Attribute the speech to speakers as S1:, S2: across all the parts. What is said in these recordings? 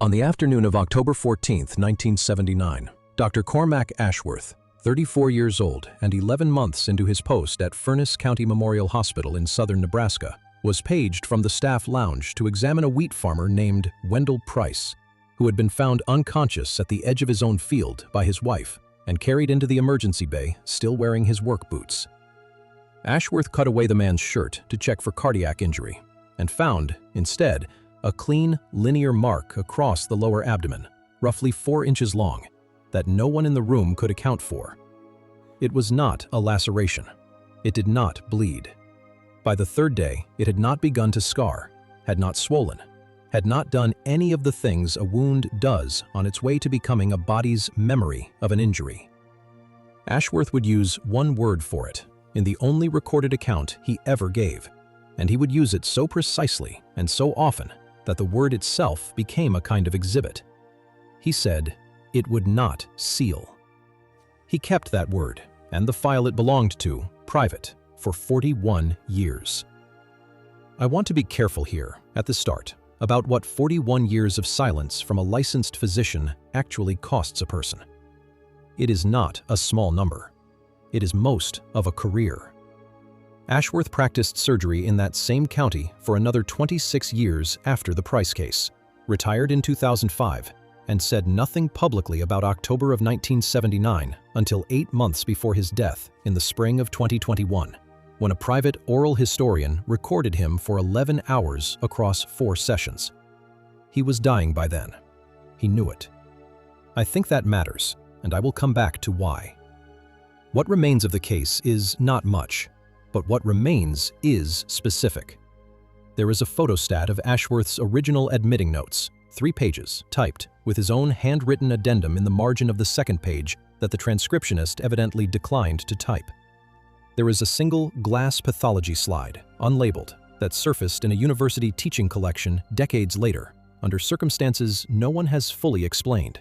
S1: On the afternoon of October 14, 1979, Dr. Cormac Ashworth, 34 years old and 11 months into his post at Furnas County Memorial Hospital in southern Nebraska, was paged from the staff lounge to examine a wheat farmer named Wendell Price, who had been found unconscious at the edge of his own field by his wife and carried into the emergency bay, still wearing his work boots. Ashworth cut away the man's shirt to check for cardiac injury and found, instead, a clean, linear mark across the lower abdomen, roughly 4 inches long, that no one in the room could account for. It was not a laceration. It did not bleed. By the third day, it had not begun to scar, had not swollen, had not done any of the things a wound does on its way to becoming a body's memory of an injury. Ashworth would use one word for it in the only recorded account he ever gave, and he would use it so precisely and so often that the word itself became a kind of exhibit. He said, "It would not seal." He kept that word, and the file it belonged to, private, for 41 years. I want to be careful here, at the start, about what 41 years of silence from a licensed physician actually costs a person. It is not a small number. It is most of a career. Ashworth practiced surgery in that same county for another 26 years after the Price case, retired in 2005, and said nothing publicly about October of 1979 until 8 months before his death in the spring of 2021, when a private oral historian recorded him for 11 hours across 4 sessions. He was dying by then. He knew it. I think that matters, and I will come back to why. What remains of the case is not much, but what remains is specific. There is a photostat of Ashworth's original admitting notes, 3 pages, typed, with his own handwritten addendum in the margin of the second page that the transcriptionist evidently declined to type. There is a single glass pathology slide, unlabeled, that surfaced in a university teaching collection decades later, under circumstances no one has fully explained.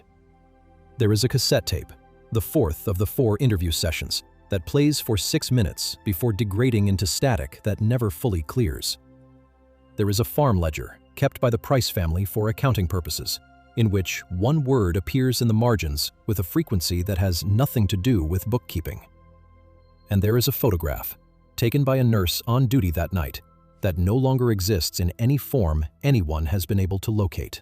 S1: There is a cassette tape, the 4th of the 4 interview sessions, that plays for 6 minutes before degrading into static that never fully clears. There is a farm ledger kept by the Price family for accounting purposes, in which one word appears in the margins with a frequency that has nothing to do with bookkeeping. And there is a photograph, taken by a nurse on duty that night, that no longer exists in any form anyone has been able to locate.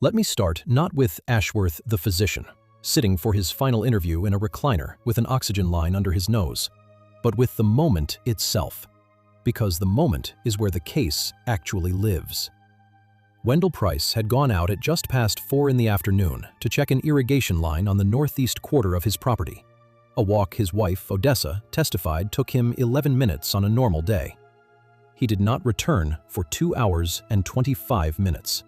S1: Let me start not with Ashworth the physician, sitting for his final interview in a recliner with an oxygen line under his nose, but with the moment itself, because the moment is where the case actually lives. Wendell Price had gone out at just past 4 in the afternoon to check an irrigation line on the northeast quarter of his property, a walk his wife, Odessa, testified took him 11 minutes on a normal day. He did not return for 2 hours and 25 minutes.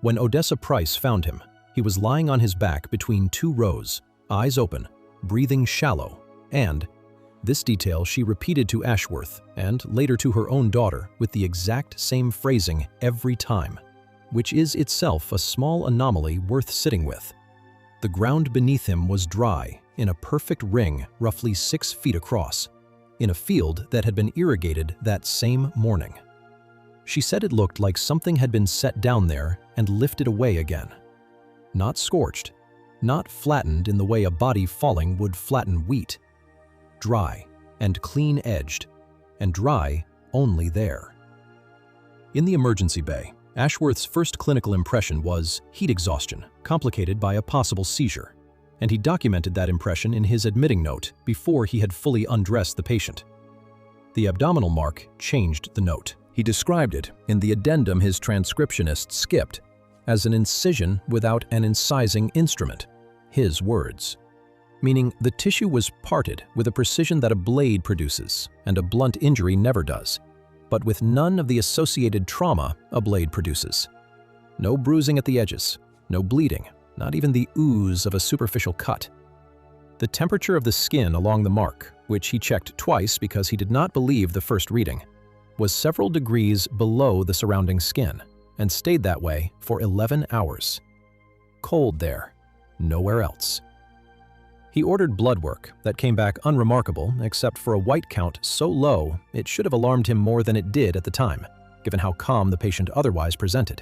S1: When Odessa Price found him, he was lying on his back between 2 rows, eyes open, breathing shallow, and this detail she repeated to Ashworth and later to her own daughter with the exact same phrasing every time, which is itself a small anomaly worth sitting with. The ground beneath him was dry, in a perfect ring roughly 6 feet across, in a field that had been irrigated that same morning. She said it looked like something had been set down there and lifted away again. Not scorched, not flattened in the way a body falling would flatten wheat. Dry and clean-edged, and dry only there. In the emergency bay, Ashworth's first clinical impression was heat exhaustion, complicated by a possible seizure, and he documented that impression in his admitting note before he had fully undressed the patient. The abdominal mark changed the note. He described it, in the addendum his transcriptionist skipped, as an incision without an incising instrument, his words. Meaning the tissue was parted with a precision that a blade produces and a blunt injury never does, but with none of the associated trauma a blade produces. No bruising at the edges, no bleeding, not even the ooze of a superficial cut. The temperature of the skin along the mark, which he checked twice because he did not believe the first reading, was several degrees below the surrounding skin, and stayed that way for 11 hours. Cold there, nowhere else. He ordered blood work that came back unremarkable except for a white count so low it should have alarmed him more than it did at the time, given how calm the patient otherwise presented.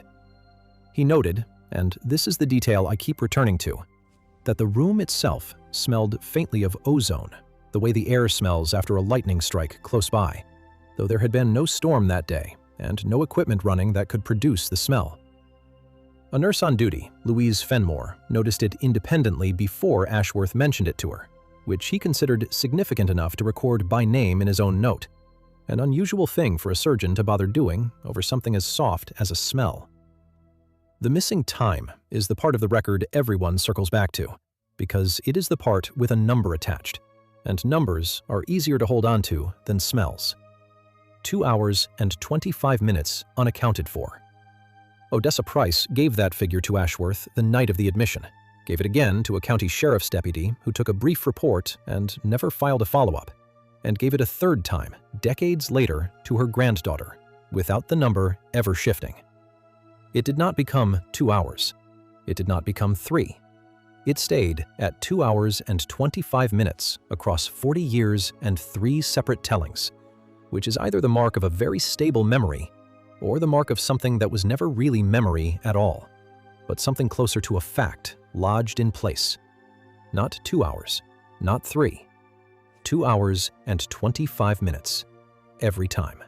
S1: He noted, and this is the detail I keep returning to, that the room itself smelled faintly of ozone, the way the air smells after a lightning strike close by, though there had been no storm that day and no equipment running that could produce the smell. A nurse on duty, Louise Fenmore, noticed it independently before Ashworth mentioned it to her, which he considered significant enough to record by name in his own note, an unusual thing for a surgeon to bother doing over something as soft as a smell. The missing time is the part of the record everyone circles back to, because it is the part with a number attached, and numbers are easier to hold on to than smells. 2 hours and 25 minutes unaccounted for. Odessa Price gave that figure to Ashworth the night of the admission, gave it again to a county sheriff's deputy who took a brief report and never filed a follow-up, and gave it a third time, decades later, to her granddaughter, without the number ever shifting. It did not become 2 hours. It did not become 3. It stayed at 2 hours and 25 minutes across 40 years and 3 separate tellings, which is either the mark of a very stable memory or the mark of something that was never really memory at all, but something closer to a fact lodged in place. Not 2 hours, not 3. 2 hours and 25 minutes, every time.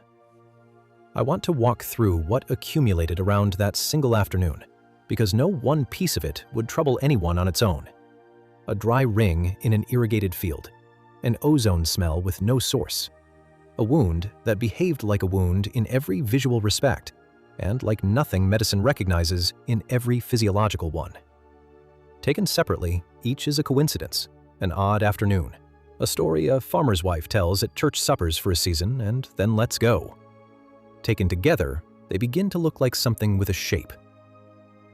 S1: I want to walk through what accumulated around that single afternoon, because no one piece of it would trouble anyone on its own. A dry ring in an irrigated field, an ozone smell with no source, a wound that behaved like a wound in every visual respect, and like nothing medicine recognizes in every physiological one. Taken separately, each is a coincidence, an odd afternoon, a story a farmer's wife tells at church suppers for a season and then lets go. Taken together, they begin to look like something with a shape.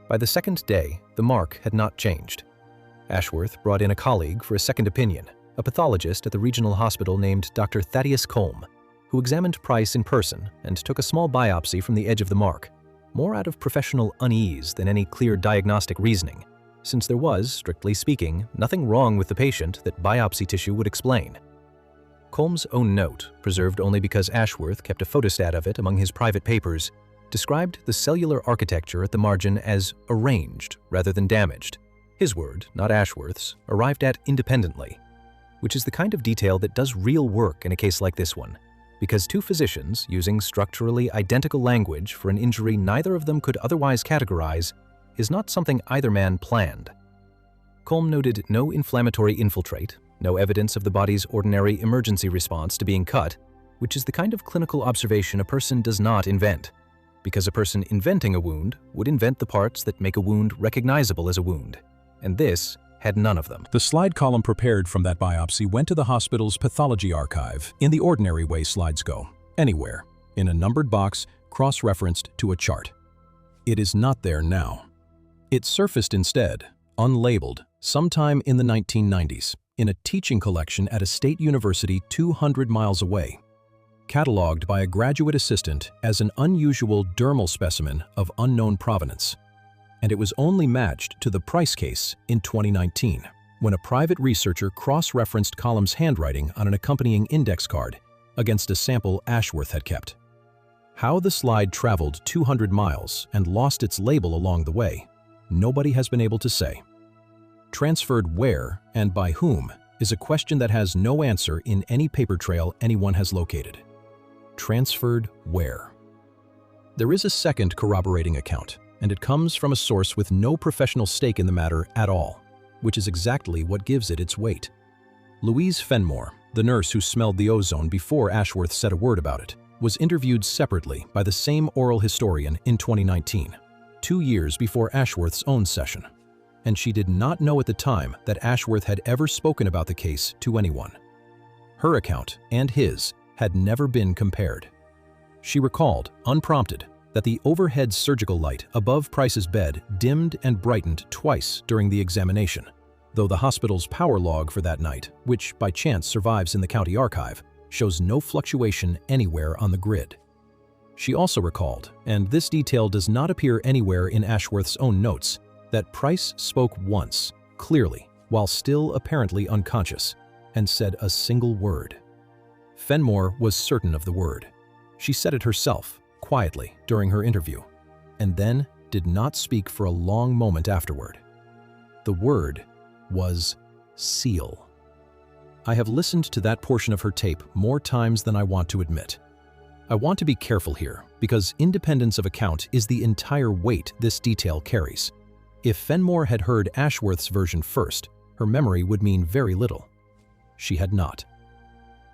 S1: By the second day, the mark had not changed. Ashworth brought in a colleague for a second opinion, a pathologist at the regional hospital named Dr. Thaddeus Colm, who examined Price in person and took a small biopsy from the edge of the mark, more out of professional unease than any clear diagnostic reasoning, since there was, strictly speaking, nothing wrong with the patient that biopsy tissue would explain. Colm's own note, preserved only because Ashworth kept a photostat of it among his private papers, described the cellular architecture at the margin as arranged rather than damaged. His word, not Ashworth's, arrived at independently, which is the kind of detail that does real work in a case like this one, because two physicians using structurally identical language for an injury neither of them could otherwise categorize is not something either man planned. Colm noted no inflammatory infiltrate, no evidence of the body's ordinary emergency response to being cut, which is the kind of clinical observation a person does not invent, because a person inventing a wound would invent the parts that make a wound recognizable as a wound, and this had none of them.
S2: The slide column prepared from that biopsy went to the hospital's pathology archive in the ordinary way slides go, anywhere, in a numbered box cross-referenced to a chart. It is not there now. It surfaced instead, unlabeled, sometime in the 1990s, in a teaching collection at a state university 200 miles away, cataloged by a graduate assistant as an unusual dermal specimen of unknown provenance. And it was only matched to the Price case in 2019, when a private researcher cross-referenced Colm's handwriting on an accompanying index card against a sample Ashworth had kept. How the slide traveled 200 miles and lost its label along the way, nobody has been able to say. Transferred where and by whom is a question that has no answer in any paper trail anyone has located. Transferred where? There is a second corroborating account, and it comes from a source with no professional stake in the matter at all, which is exactly what gives it its weight. Louise Fenmore, the nurse who smelled the ozone before Ashworth said a word about it, was interviewed separately by the same oral historian in 2019, 2 years before Ashworth's own session, and she did not know at the time that Ashworth had ever spoken about the case to anyone. Her account and his had never been compared. She recalled, unprompted, that the overhead surgical light above Price's bed dimmed and brightened twice during the examination, though the hospital's power log for that night, which by chance survives in the county archive, shows no fluctuation anywhere on the grid. She also recalled, and this detail does not appear anywhere in Ashworth's own notes, that Price spoke once, clearly, while still apparently unconscious, and said a single word. Fenmore was certain of the word. She said it herself, quietly, during her interview, and then did not speak for a long moment afterward. The word was seal. I have listened to that portion of her tape more times than I want to admit. I want to be careful here, because independence of account is the entire weight this detail carries. If Fenmore had heard Ashworth's version first, her memory would mean very little. She had not.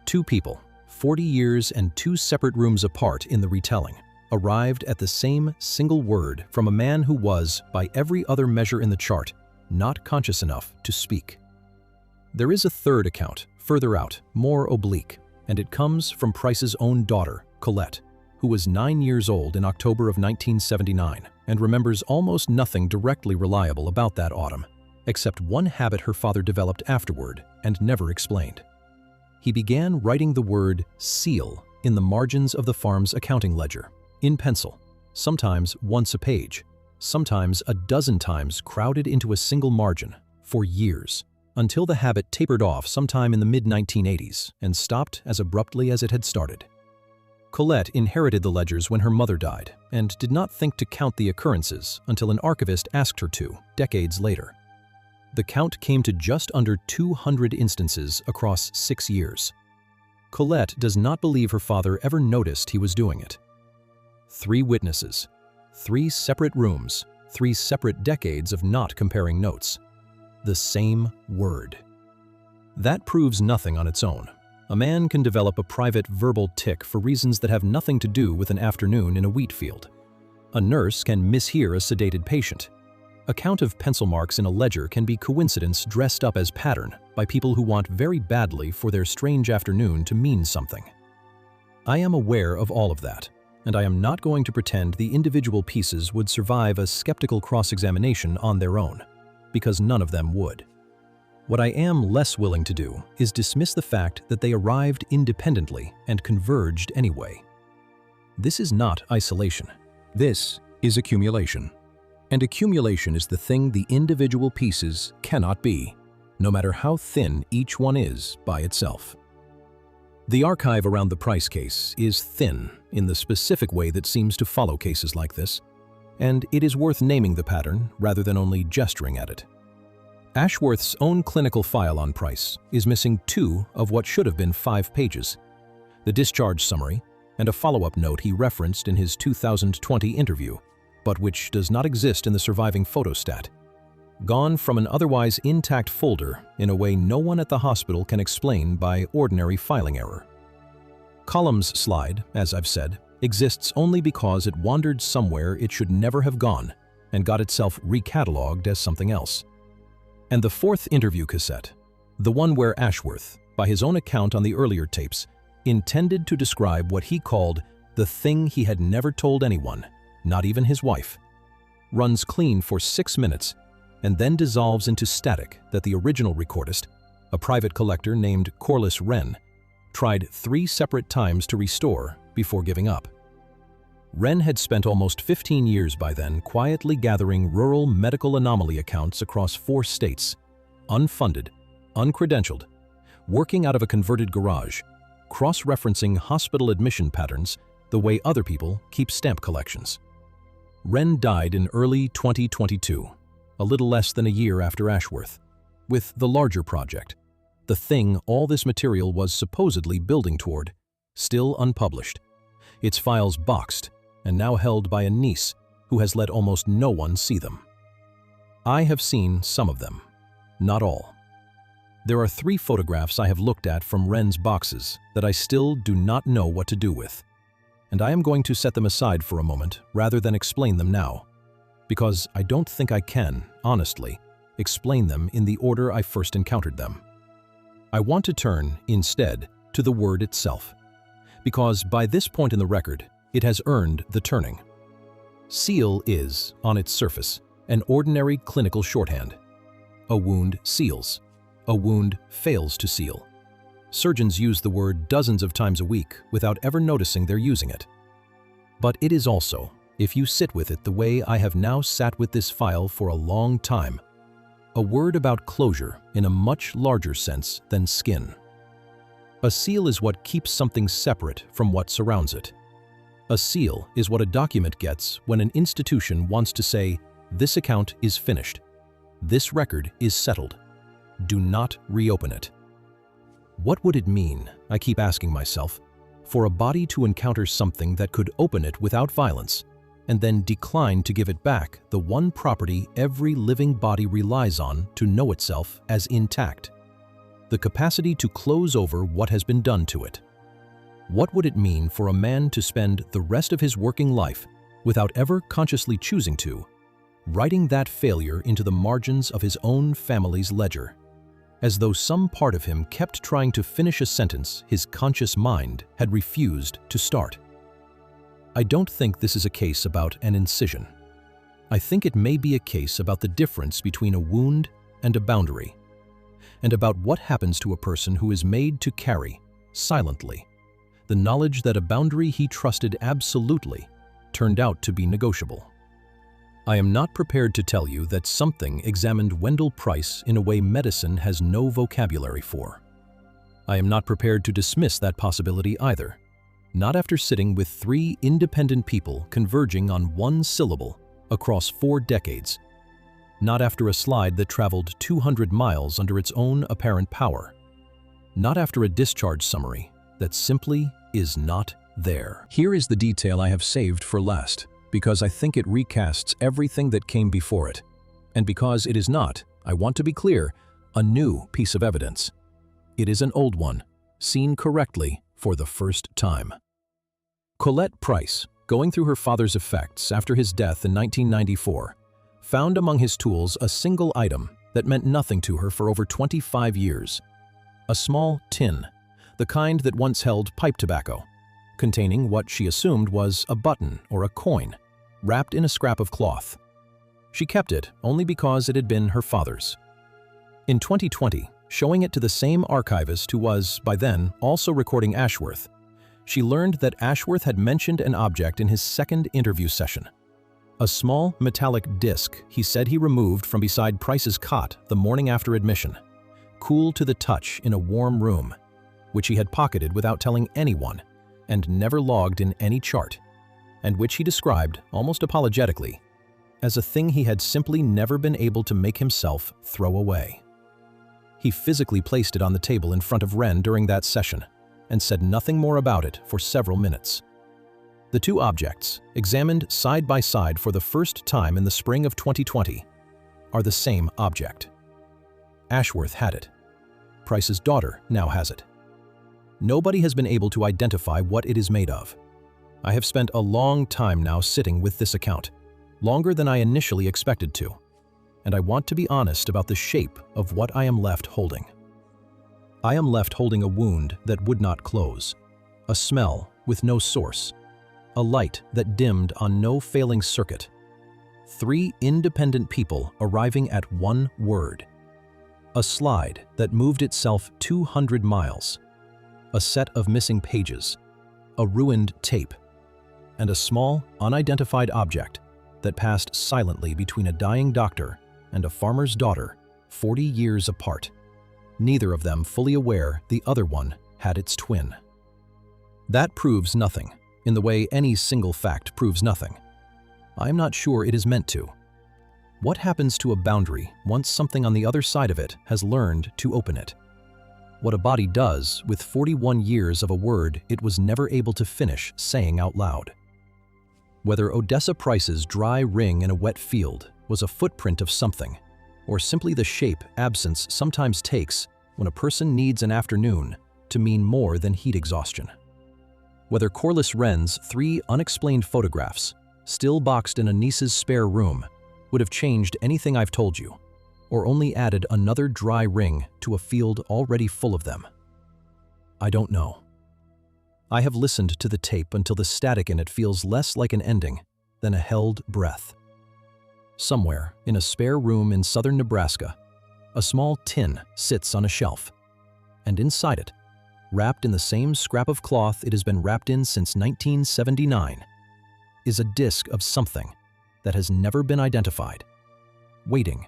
S2: Two people, 40 years and two separate rooms apart in the retelling, arrived at the same single word from a man who was, by every other measure in the chart, not conscious enough to speak. There is a third account, further out, more oblique, and it comes from Price's own daughter, Colette, who was 9 years old in October of 1979 and remembers almost nothing directly reliable about that autumn, except one habit her father developed afterward and never explained. He began writing the word seal in the margins of the farm's accounting ledger, in pencil, sometimes once a page, sometimes a dozen times crowded into a single margin, for years, until the habit tapered off sometime in the mid-1980s and stopped as abruptly as it had started. Colette inherited the ledgers when her mother died and did not think to count the occurrences until an archivist asked her to, decades later. The count came to just under 200 instances across 6 years. Colette does not believe her father ever noticed he was doing it. 3 witnesses, 3 separate rooms, 3 separate decades of not comparing notes. The same word. That proves nothing on its own. A man can develop a private verbal tic for reasons that have nothing to do with an afternoon in a wheat field. A nurse can mishear a sedated patient. A count of pencil marks in a ledger can be coincidence dressed up as pattern by people who want very badly for their strange afternoon to mean something. I am aware of all of that, and I am not going to pretend the individual pieces would survive a skeptical cross-examination on their own, because none of them would. What I am less willing to do is dismiss the fact that they arrived independently and converged anyway. This is not isolation.
S1: This is accumulation. And accumulation is the thing the individual pieces cannot be, no matter how thin each one is by itself. The archive around the Price case is thin in the specific way that seems to follow cases like this, and it is worth naming the pattern rather than only gesturing at it. Ashworth's own clinical file on Price is missing 2 of what should have been 5 pages: the discharge summary and a follow-up note he referenced in his 2020 interview, but which does not exist in the surviving photostat. Gone from an otherwise intact folder in a way no one at the hospital can explain by ordinary filing error. Columns slide, as I've said, exists only because it wandered somewhere it should never have gone and got itself recatalogued as something else. And the 4th interview cassette, the one where Ashworth, by his own account on the earlier tapes, intended to describe what he called the thing he had never told anyone, not even his wife, runs clean for 6 minutes and then dissolves into static that the original recordist, a private collector named Corliss Wren, tried 3 separate times to restore before giving up. Wren had spent almost 15 years by then quietly gathering rural medical anomaly accounts across 4 states, unfunded, uncredentialed, working out of a converted garage, cross-referencing hospital admission patterns the way other people keep stamp collections. Wren died in early 2022, a little less than a year after Ashworth, with the larger project, the thing all this material was supposedly building toward, still unpublished, its files boxed and now held by a niece who has let almost no one see them. I have seen some of them, not all. There are 3 photographs I have looked at from Wren's boxes that I still do not know what to do with, and I am going to set them aside for a moment rather than explain them now, because I don't think I can, honestly, explain them in the order I first encountered them. I want to turn, instead, to the word itself, because by this point in the record, it has earned the turning. Seal is, on its surface, an ordinary clinical shorthand. A wound seals. A wound fails to seal. Surgeons use the word dozens of times a week without ever noticing they're using it. But it is also, if you sit with it the way I have now sat with this file for a long time, a word about closure in a much larger sense than skin. A seal is what keeps something separate from what surrounds it.
S2: A seal is what a document gets when an institution wants to say, "This account is finished. This record is settled. Do not reopen it." What would it mean, I keep asking myself, for a body to encounter something that could open it without violence, and then decline to give it back, the one property every living body relies on to know itself as intact? The capacity to close over what has been done to it. What would it mean for a man to spend the rest of his working life, without ever consciously choosing to, writing that failure into the margins of his own family's ledger, as though some part of him kept trying to finish a sentence his conscious mind had refused to start? I don't think this is a case about an incision. I think it may be a case about the difference between a wound and a boundary, and about what happens to a person who is made to carry, silently, the knowledge that a boundary he trusted absolutely turned out to be negotiable. I am not prepared to tell you that something examined Wendell Price in a way medicine has no vocabulary for. I am not prepared to dismiss that possibility either, not after sitting with 3 independent people converging on one syllable across 4 decades, not after a slide that traveled 200 miles under its own apparent power, not after a discharge summary that simply is not there. Here is the detail I have saved for last, because I think it recasts everything that came before it, and because it is not, I want to be clear, a new piece of evidence. It is an old one, seen correctly for the first time. Colette Price, going through her father's effects after his death in 1994, found among his tools a single item that meant nothing to her for over 25 years. A small tin, the kind that once held pipe tobacco, containing what she assumed was a button or a coin, wrapped in a scrap of cloth. She kept it only because it had been her father's. In 2020, showing it to the same archivist who was, by then, also recording Ashworth, she learned that Ashworth had mentioned an object in his second interview session. A small metallic disc he said he removed from beside Price's cot the morning after admission, cool to the touch in a warm room, which he had pocketed without telling anyone and never logged in any chart, and which he described, almost apologetically, as a thing he had simply never been able to make himself throw away. He physically placed it on the table in front of Wren during that session and said nothing more about it for several minutes. The 2 objects, examined side by side for the first time in the spring of 2020, are the same object. Ashworth had it. Price's daughter now has it. Nobody has been able to identify what it is made of. I have spent a long time now sitting with this account, longer than I initially expected to, and I want to be honest about the shape of what I am left holding. I am left holding a wound that would not close, a smell with no source, a light that dimmed on no failing circuit. 3 independent people arriving at one word. A slide that moved itself 200 miles. A set of missing pages. A ruined tape. And a small, unidentified object that passed silently between a dying doctor and a farmer's daughter 40 years apart, neither of them fully aware the other one had its twin. That proves nothing, in the way any single fact proves nothing. I am not sure it is meant to. What happens to a boundary once something on the other side of it has learned to open it? What a body does with 41 years of a word it was never able to finish saying out loud. Whether Odessa Price's dry ring in a wet field was a footprint of something, or simply the shape absence sometimes takes when a person needs an afternoon to mean more than heat exhaustion. Whether Corliss Wren's 3 unexplained photographs, still boxed in a niece's spare room, would have changed anything I've told you, or only added another dry ring to a field already full of them. I don't know. I have listened to the tape until the static in it feels less like an ending than a held breath. Somewhere in a spare room in southern Nebraska, a small tin sits on a shelf, and inside it, wrapped in the same scrap of cloth it has been wrapped in since 1979, is a disc of something that has never been identified, waiting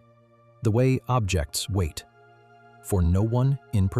S2: the way objects wait, for no one in particular.